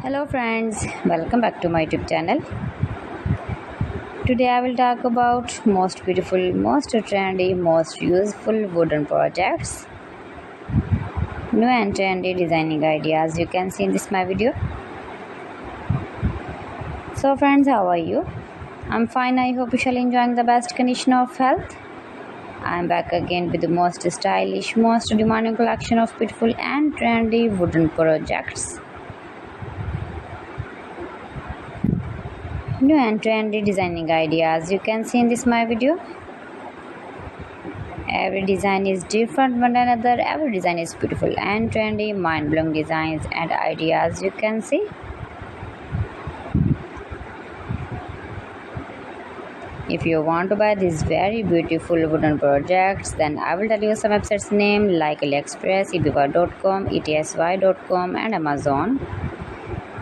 Hello friends, welcome back to my YouTube channel. Today I will talk about most beautiful, most trendy, most useful wooden projects. New and trendy designing ideas you can see in this my video. So friends, how are you? I'm fine. I hope you shall enjoying the best condition of health. I'm back again with the most stylish, most demanding collection of beautiful and trendy wooden projects. New and trendy designing ideas you can see in this my video. Every design is different one another. Every design is beautiful and trendy, mind-blowing designs and ideas you can see. If you want to buy these very beautiful wooden projects, then I will tell you some websites name like AliExpress, eBay.com, etsy.com and Amazon.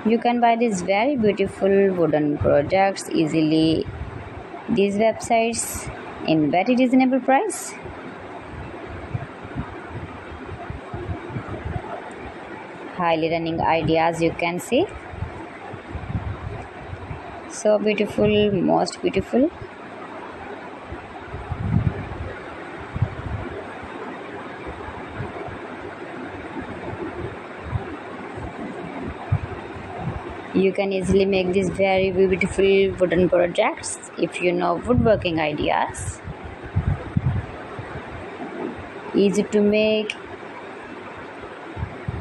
You can buy these very beautiful wooden projects easily. These websites in very reasonable price. Highly running ideas you can see. So beautiful, most beautiful. You can easily make these very beautiful wooden projects if you know woodworking ideas. Easy to make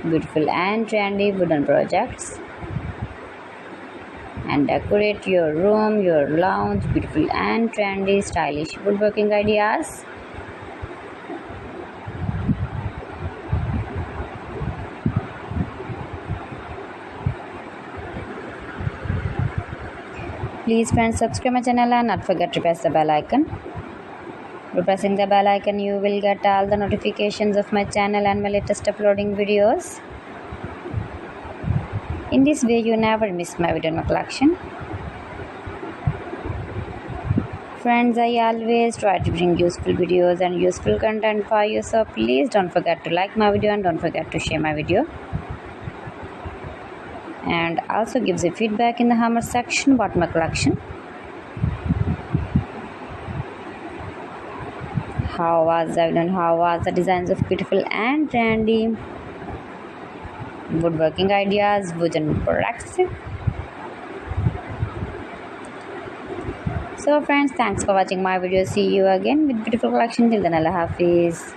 beautiful and trendy wooden projects and decorate your room, your lounge, beautiful and trendy stylish woodworking ideas. Please friends, subscribe my channel and not forget to press the bell icon. By pressing the bell icon, you will get all the notifications of my channel and my latest uploading videos. In this way, you never miss my video in my collection. Friends, I always try to bring useful videos and useful content for you, so please don't forget to like my video and don't forget to share my video. And also gives a feedback in the comment section about my collection. How was I done? How was the designs of beautiful and trendy woodworking ideas, wooden products? So friends, thanks for watching my video. See you again with beautiful collection. Till then, Allah Hafiz.